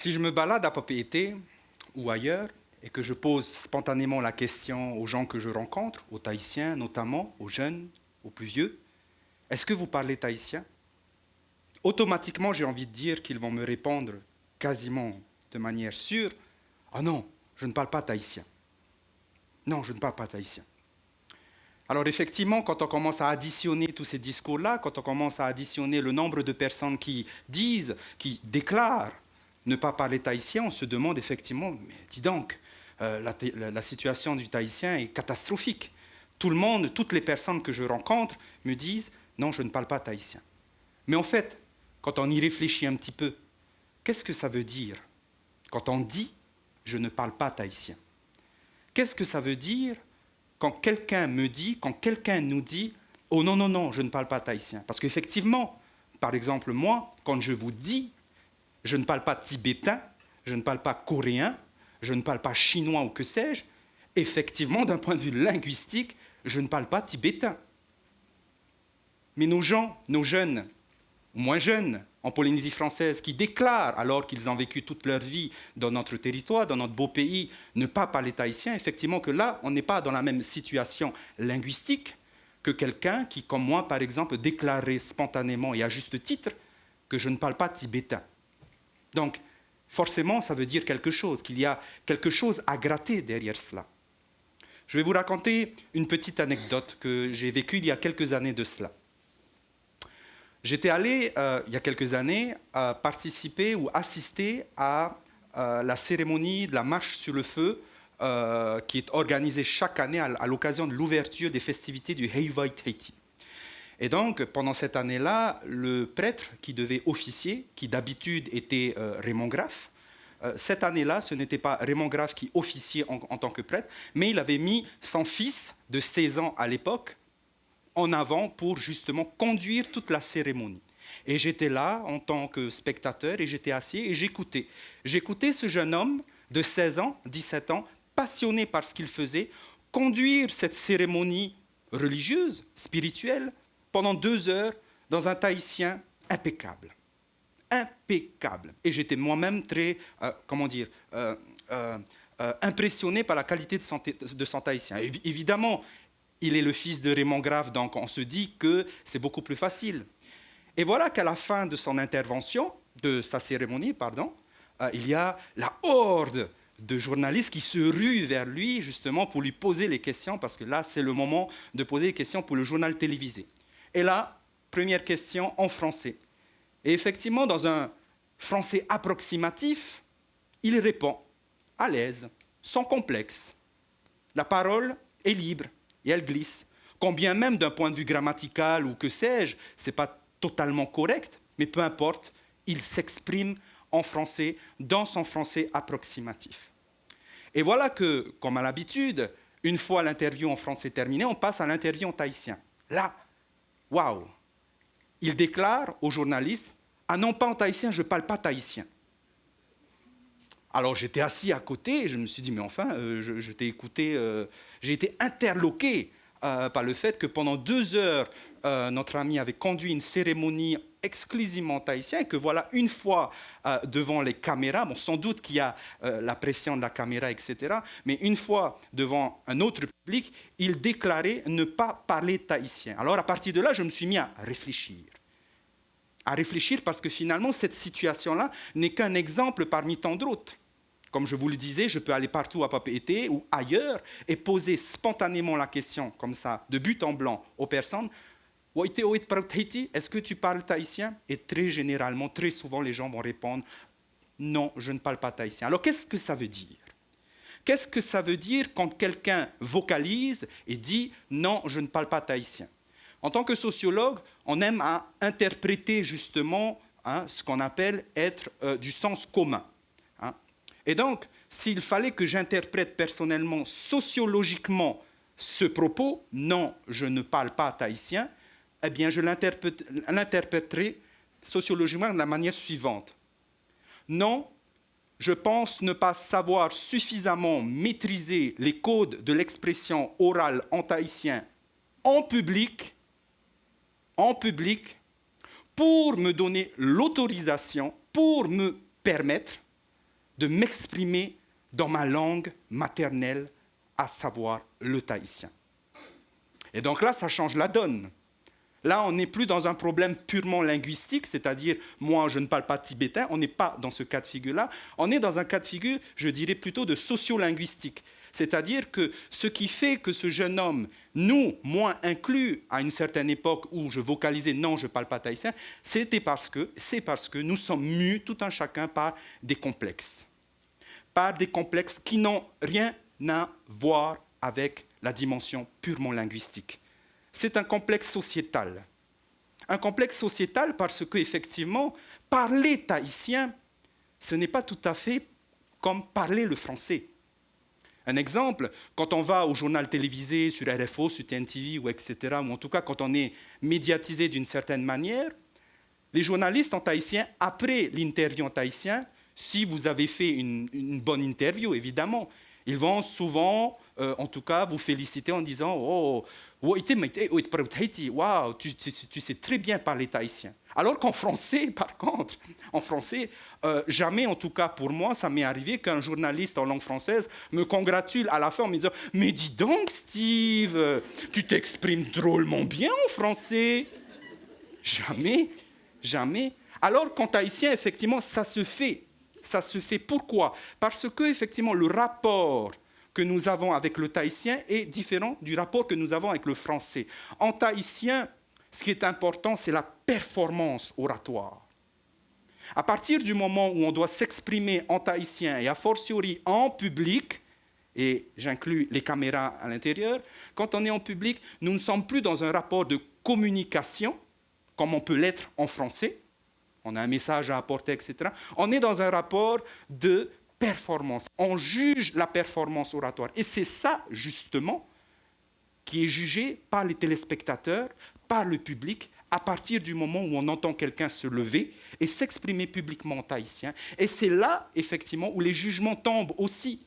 Si je me balade à Papeete ou ailleurs et que je pose spontanément la question aux gens que je rencontre, aux Tahitiens notamment, aux jeunes, aux plus vieux, est-ce que vous parlez tahitien? Automatiquement, j'ai envie de dire qu'ils vont me répondre quasiment de manière sûre, ah non, je ne parle pas tahitien. Non, je ne parle pas tahitien. Alors effectivement, quand on commence à additionner tous ces discours-là, quand on commence à additionner le nombre de personnes qui disent, qui déclarent ne pas parler tahitien, on se demande effectivement, mais dis donc, la situation du tahitien est catastrophique. Tout le monde, toutes les personnes que je rencontre me disent, non, je ne parle pas tahitien. Mais en fait, quand on y réfléchit un petit peu, qu'est-ce que ça veut dire quand on dit, je ne parle pas tahitien? Qu'est-ce que ça veut dire quand quelqu'un me dit, quand quelqu'un nous dit « Oh non, non, non, je ne parle pas tahitien ». Parce qu'effectivement, par exemple, moi, quand je vous dis « Je ne parle pas tibétain, je ne parle pas coréen, je ne parle pas chinois ou que sais-je », effectivement, d'un point de vue linguistique, je ne parle pas tibétain. Mais nos gens, nos jeunes, ou moins jeunes, en Polynésie française, qui déclarent, alors qu'ils ont vécu toute leur vie dans notre territoire, dans notre beau pays, ne pas parler tahitien, effectivement que là, on n'est pas dans la même situation linguistique que quelqu'un qui, comme moi, par exemple, déclarait spontanément et à juste titre que je ne parle pas tibétain. Donc, forcément, ça veut dire quelque chose, qu'il y a quelque chose à gratter derrière cela. Je vais vous raconter une petite anecdote que j'ai vécue il y a quelques années de cela. J'étais allé, il y a quelques années, participer ou assister à la cérémonie de la marche sur le feu qui est organisée chaque année à l'occasion de l'ouverture des festivités du Heiwai Tahiti. Et donc, pendant cette année-là, le prêtre qui devait officier, qui d'habitude était Raymond Graff, cette année-là, ce n'était pas Raymond Graff qui officiait en tant que prêtre, mais il avait mis son fils de 16 ans à l'époque en avant pour justement conduire toute la cérémonie. Et j'étais là en tant que spectateur et j'étais assis et j'écoutais. J'écoutais ce jeune homme de 16 ans, 17 ans, passionné par ce qu'il faisait, conduire cette cérémonie religieuse, spirituelle, pendant 2 heures dans un tahitien impeccable. Impeccable. Et j'étais moi-même très, impressionné par la qualité de son tahitien. Évidemment, il est le fils de Raymond Graff, donc on se dit que c'est beaucoup plus facile. Et voilà qu'à la fin de son intervention, de sa cérémonie, il y a la horde de journalistes qui se ruent vers lui justement pour lui poser les questions, parce que là, c'est le moment de poser les questions pour le journal télévisé. Et là, première question en français. Et effectivement, dans un français approximatif, il répond à l'aise, sans complexe. La parole est libre. Et elle glisse. Combien même d'un point de vue grammatical ou que sais-je, ce n'est pas totalement correct, mais peu importe, il s'exprime en français, dans son français approximatif. Et voilà que, comme à l'habitude, une fois l'interview en français terminée, on passe à l'interview en tahitien. Là, waouh! Il déclare aux journalistes, ah non, pas en tahitien, je ne parle pas tahitien. Alors j'étais assis à côté et je me suis dit, mais enfin, je t'ai écouté, j'ai été interloqué par le fait que pendant 2 heures, notre ami avait conduit une cérémonie exclusivement tahitienne et que voilà, une fois devant les caméras, bon, sans doute qu'il y a la pression de la caméra, etc., mais une fois devant un autre public, il déclarait ne pas parler tahitien. Alors à partir de là, je me suis mis à réfléchir. Parce que finalement, cette situation-là n'est qu'un exemple parmi tant d'autres. Comme je vous le disais, je peux aller partout à Papeete ou ailleurs et poser spontanément la question, comme ça, de but en blanc, aux personnes. Est-ce que tu parles tahitien? Et très généralement, très souvent, les gens vont répondre non, je ne parle pas tahitien. Alors, qu'est-ce que ça veut dire? Qu'est-ce que ça veut dire quand quelqu'un vocalise et dit non, je ne parle pas tahitien? En tant que sociologue, on aime à interpréter justement ce qu'on appelle être du sens commun. Et donc, s'il fallait que j'interprète personnellement, sociologiquement, ce propos, non, je ne parle pas tahitien, eh bien, je l'interpréterai sociologiquement de la manière suivante. Non, je pense ne pas savoir suffisamment maîtriser les codes de l'expression orale en tahitien en public, pour me donner l'autorisation, pour me permettre de m'exprimer dans ma langue maternelle, à savoir le tahitien. Et donc là, ça change la donne. Là, on n'est plus dans un problème purement linguistique, c'est-à-dire, moi, je ne parle pas tibétain, on n'est pas dans ce cas de figure-là. On est dans un cas de figure, je dirais plutôt de sociolinguistique. C'est-à-dire que ce qui fait que ce jeune homme, nous, moins inclus à une certaine époque où je vocalisais « non, je ne parle pas tahitien », c'est parce que nous sommes mus, tout un chacun, par des complexes. Par des complexes qui n'ont rien à voir avec la dimension purement linguistique. C'est un complexe sociétal. Un complexe sociétal parce qu'effectivement, parler tahitien, ce n'est pas tout à fait comme parler le français. Un exemple, quand on va au journal télévisé, sur RFO, sur TNTV, ou etc., ou en tout cas quand on est médiatisé d'une certaine manière, les journalistes en tahitien, après l'interview en tahitien, si vous avez fait une bonne interview, évidemment, ils vont souvent, en tout cas, vous féliciter en disant « Oh, wow, tu sais très bien parler tahitien. » Alors qu'en français, par contre, en français, jamais, en tout cas pour moi, ça m'est arrivé qu'un journaliste en langue française me congratule à la fin en me disant « Mais dis donc, Steve, tu t'exprimes drôlement bien en français. » Jamais, jamais. Alors qu'en tahitien, effectivement, ça se fait. Ça se fait. Pourquoi ? Parce que, effectivement, le rapport que nous avons avec le tahitien est différent du rapport que nous avons avec le français. En tahitien, ce qui est important, c'est la performance oratoire. À partir du moment où on doit s'exprimer en tahitien et a fortiori en public, et j'inclus les caméras à l'intérieur, quand on est en public, nous ne sommes plus dans un rapport de communication, comme on peut l'être en français. On a un message à apporter, etc. On est dans un rapport de performance. On juge la performance oratoire. Et c'est ça, justement, qui est jugé par les téléspectateurs, par le public, à partir du moment où on entend quelqu'un se lever et s'exprimer publiquement en tahitien. Et c'est là, effectivement, où les jugements tombent aussi.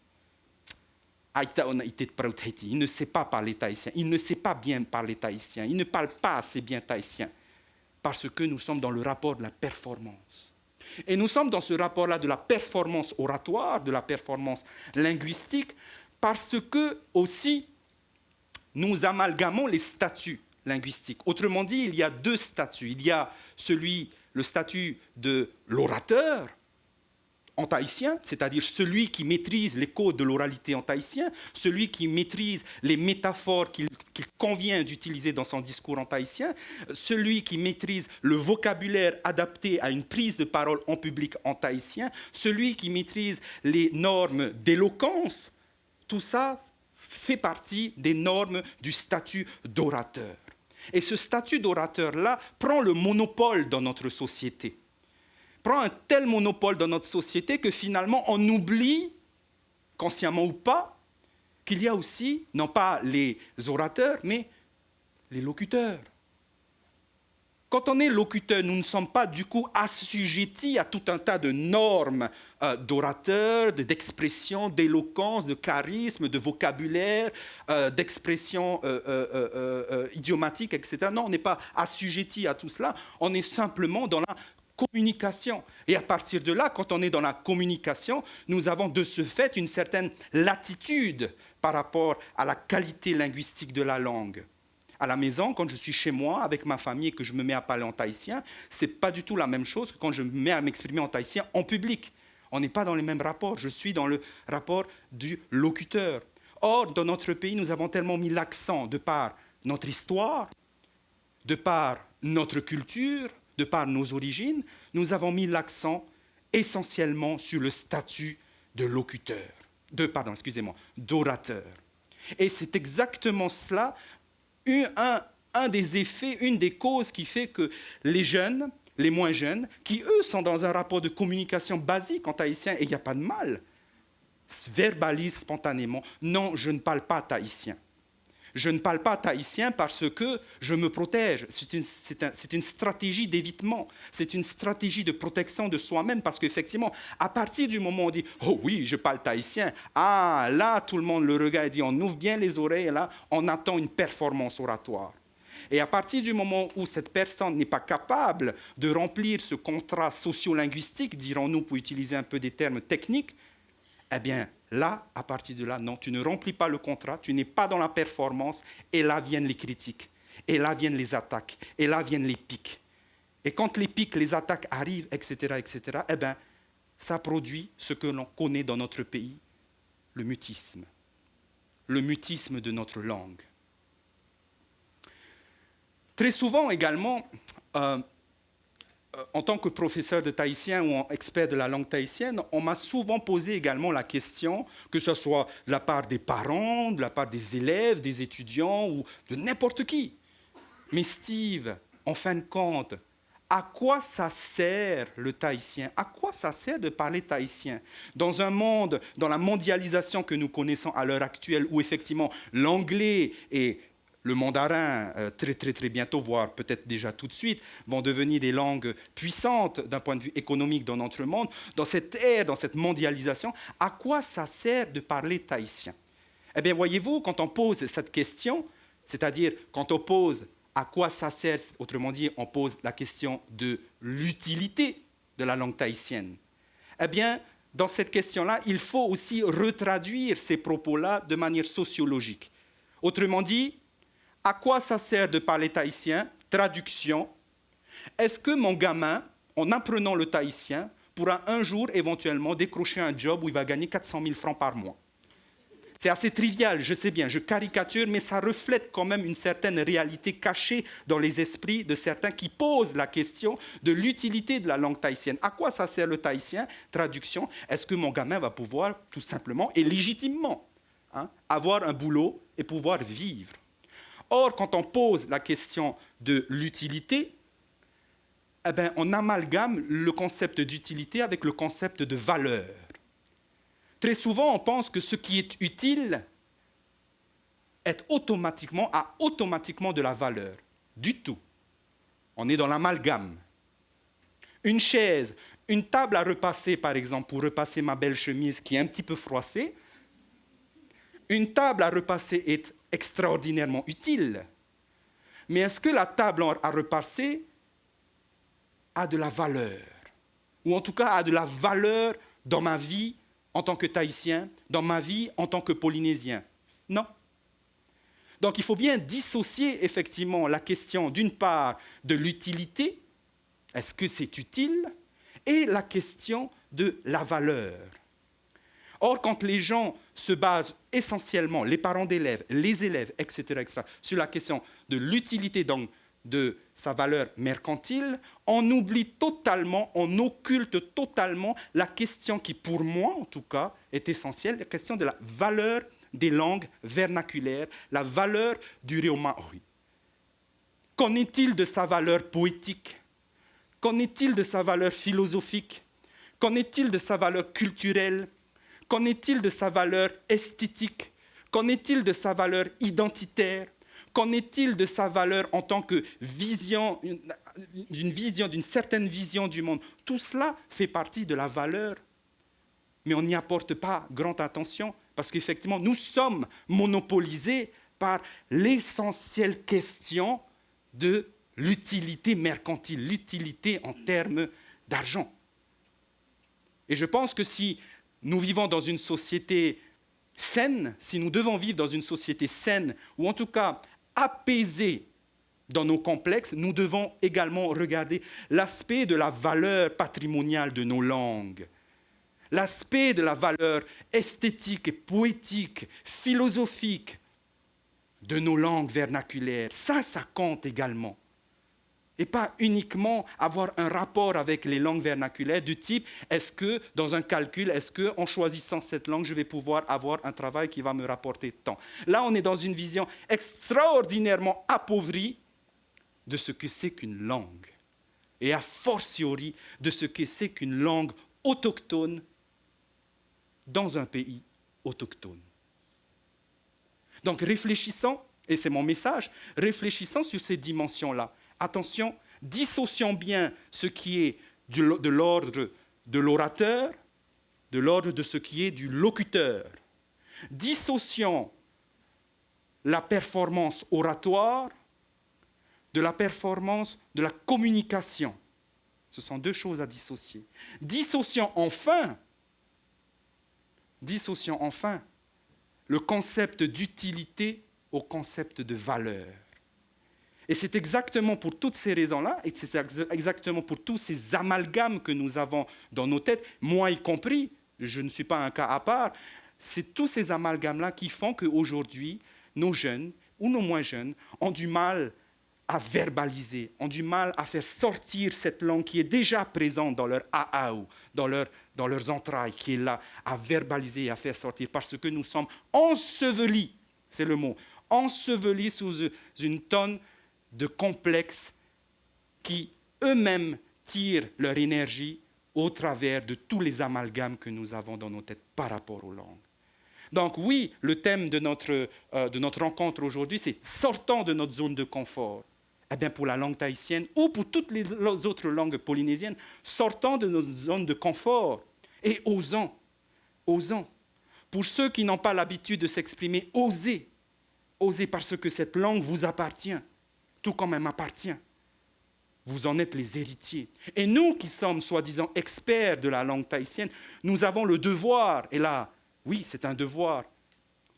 Il ne sait pas parler tahitien, il ne sait pas bien parler tahitien, il ne parle pas assez bien tahitien. Parce que nous sommes dans le rapport de la performance. Et nous sommes dans ce rapport-là de la performance oratoire, de la performance linguistique, parce que aussi, nous amalgamons les statuts linguistiques. Autrement dit, il y a deux statuts. Il y a le statut de l'orateur en tahitien, c'est-à-dire celui qui maîtrise les codes de l'oralité en tahitien, celui qui maîtrise les métaphores qu'il convient d'utiliser dans son discours en tahitien, celui qui maîtrise le vocabulaire adapté à une prise de parole en public en tahitien, celui qui maîtrise les normes d'éloquence. Tout ça fait partie des normes du statut d'orateur. Et ce statut d'orateur-là prend le monopole dans notre société. Prend un tel monopole dans notre société que finalement on oublie, consciemment ou pas, qu'il y a aussi, non pas les orateurs, mais les locuteurs. Quand on est locuteur, nous ne sommes pas du coup assujettis à tout un tas de normes d'orateur, d'expression, d'éloquence, de charisme, de vocabulaire, d'expression idiomatique, etc. Non, on n'est pas assujettis à tout cela, on est simplement dans la communication. Et à partir de là, quand on est dans la communication, nous avons de ce fait une certaine latitude par rapport à la qualité linguistique de la langue. À la maison, quand je suis chez moi, avec ma famille et que je me mets à parler en tahitien, ce n'est pas du tout la même chose que quand je me mets à m'exprimer en tahitien en public. On n'est pas dans les mêmes rapports. Je suis dans le rapport du locuteur. Or, dans notre pays, nous avons tellement mis l'accent de par notre histoire, de par notre culture, de par nos origines, nous avons mis l'accent essentiellement sur le statut de locuteur, d'orateur. Et c'est exactement cela, un des effets, une des causes qui fait que les jeunes, les moins jeunes, qui eux sont dans un rapport de communication basique en tahitien, et il n'y a pas de mal, verbalisent spontanément « Non, je ne parle pas tahitien ». Je ne parle pas tahitien parce que je me protège. C'est une stratégie d'évitement. C'est une stratégie de protection de soi-même parce qu'effectivement, à partir du moment où on dit « Oh oui, je parle tahitien », ah, là, tout le monde le regarde et dit « On ouvre bien les oreilles » et là, on attend une performance oratoire. Et à partir du moment où cette personne n'est pas capable de remplir ce contrat socio-linguistique, dirons-nous pour utiliser un peu des termes techniques, eh bien là, à partir de là, non, tu ne remplis pas le contrat, tu n'es pas dans la performance, et là viennent les critiques, et là viennent les attaques, et là viennent les pics. Et quand les pics, les attaques arrivent, etc., eh bien, ça produit ce que l'on connaît dans notre pays, le mutisme de notre langue. Très souvent également, en tant que professeur de tahitien ou expert de la langue tahitienne, on m'a souvent posé également la question, que ce soit de la part des parents, de la part des élèves, des étudiants ou de n'importe qui. Mais Steve, en fin de compte, à quoi ça sert le tahitien? À quoi ça sert de parler tahitien? Dans un monde, dans la mondialisation que nous connaissons à l'heure actuelle, où effectivement l'anglais et le mandarin, très bientôt, voire peut-être déjà tout de suite, vont devenir des langues puissantes d'un point de vue économique dans notre monde, dans cette ère, dans cette mondialisation, à quoi ça sert de parler tahitien? Eh bien, voyez-vous, quand on pose cette question, c'est-à-dire quand on pose à quoi ça sert, autrement dit, on pose la question de l'utilité de la langue tahitienne, eh bien, dans cette question-là, il faut aussi retraduire ces propos-là de manière sociologique. Autrement dit, à quoi ça sert de parler tahitien? Traduction. Est-ce que mon gamin, en apprenant le tahitien, pourra un jour éventuellement décrocher un job où il va gagner 400 000 francs par mois? C'est assez trivial, je sais bien, je caricature, mais ça reflète quand même une certaine réalité cachée dans les esprits de certains qui posent la question de l'utilité de la langue tahitienne. À quoi ça sert le tahitien? Traduction, est-ce que mon gamin va pouvoir tout simplement et légitimement avoir un boulot et pouvoir vivre? Or, quand on pose la question de l'utilité, eh bien, on amalgame le concept d'utilité avec le concept de valeur. Très souvent, on pense que ce qui est utile a automatiquement de la valeur. Du tout. On est dans l'amalgame. Une chaise, une table à repasser, par exemple, pour repasser ma belle chemise qui est un petit peu froissée, une table à repasser est extraordinairement utile. Mais est-ce que la table à repasser a de la valeur? Ou en tout cas a de la valeur dans ma vie en tant que Tahitien, dans ma vie en tant que Polynésien? Non. Donc il faut bien dissocier effectivement la question d'une part de l'utilité, est-ce que c'est utile, et la question de la valeur. Or, quand les gens se basent essentiellement, les parents d'élèves, les élèves, etc., sur la question de l'utilité, donc de sa valeur mercantile, on oublie totalement, on occulte totalement la question qui, pour moi en tout cas, est essentielle, la question de la valeur des langues vernaculaires, la valeur du Reo-Maori. Qu'en est-il de sa valeur poétique? Qu'en est-il de sa valeur philosophique? Qu'en est-il de sa valeur culturelle? Qu'en est-il de sa valeur esthétique? Qu'en est-il de sa valeur identitaire? Qu'en est-il de sa valeur en tant que vision, d'une certaine vision du monde? Tout cela fait partie de la valeur, mais on n'y apporte pas grande attention, parce qu'effectivement, nous sommes monopolisés par l'essentielle question de l'utilité mercantile, l'utilité en termes d'argent. Et je pense que si nous vivons dans une société saine, si nous devons vivre dans une société saine, ou en tout cas apaisée dans nos complexes, nous devons également regarder l'aspect de la valeur patrimoniale de nos langues, l'aspect de la valeur esthétique, poétique, philosophique de nos langues vernaculaires. Ça compte également. Et pas uniquement avoir un rapport avec les langues vernaculaires du type, est-ce que, dans un calcul, est-ce qu'en choisissant cette langue, je vais pouvoir avoir un travail qui va me rapporter tant? Là, on est dans une vision extraordinairement appauvrie de ce que c'est qu'une langue. Et a fortiori de ce que c'est qu'une langue autochtone dans un pays autochtone. Donc réfléchissons, et c'est mon message, réfléchissons sur ces dimensions-là. Attention, dissocions bien ce qui est de l'ordre de l'orateur, de l'ordre de ce qui est du locuteur. Dissocions la performance oratoire de la performance, de la communication. Ce sont deux choses à dissocier. Dissociant enfin le concept d'utilité au concept de valeur. Et c'est exactement pour toutes ces raisons-là, et c'est exactement pour tous ces amalgames que nous avons dans nos têtes, moi y compris, je ne suis pas un cas à part, c'est tous ces amalgames-là qui font qu'aujourd'hui, nos jeunes ou nos moins jeunes ont du mal à verbaliser, ont du mal à faire sortir cette langue qui est déjà présente dans leur AAU, dans leurs entrailles, qui est là, à verbaliser et à faire sortir, parce que nous sommes ensevelis, c'est le mot, ensevelis sous une tonne de complexes qui eux-mêmes tirent leur énergie au travers de tous les amalgames que nous avons dans nos têtes par rapport aux langues. Donc oui, le thème de notre rencontre aujourd'hui, c'est « sortant de notre zone de confort ». Eh bien, pour la langue tahitienne ou pour toutes les autres langues polynésiennes, sortant de notre zone de confort et osant. Pour ceux qui n'ont pas l'habitude de s'exprimer, osez parce que cette langue vous appartient, tout comme elle m'appartient. Vous en êtes les héritiers. Et nous qui sommes soi-disant experts de la langue tahitienne, nous avons le devoir, et là, oui, c'est un devoir,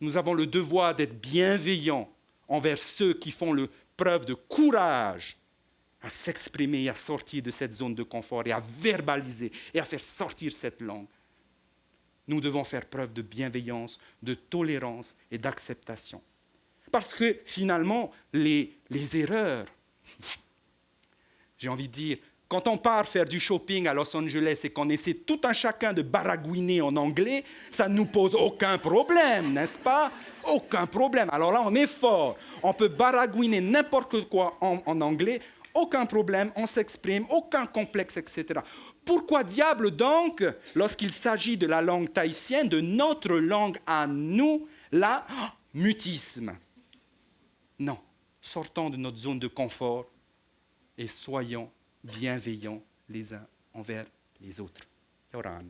nous avons le devoir d'être bienveillants envers ceux qui font preuve de courage à s'exprimer et à sortir de cette zone de confort et à verbaliser et à faire sortir cette langue. Nous devons faire preuve de bienveillance, de tolérance et d'acceptation. Parce que finalement, les erreurs, j'ai envie de dire, quand on part faire du shopping à Los Angeles et qu'on essaie tout un chacun de baragouiner en anglais, ça ne nous pose aucun problème, n'est-ce pas? Aucun problème. Alors là, on est fort. On peut baragouiner n'importe quoi en anglais, aucun problème, on s'exprime, aucun complexe, etc. Pourquoi diable donc, lorsqu'il s'agit de la langue tahitienne, de notre langue à nous, là, mutisme? Non, sortons de notre zone de confort et soyons bienveillants les uns envers les autres. Yoran.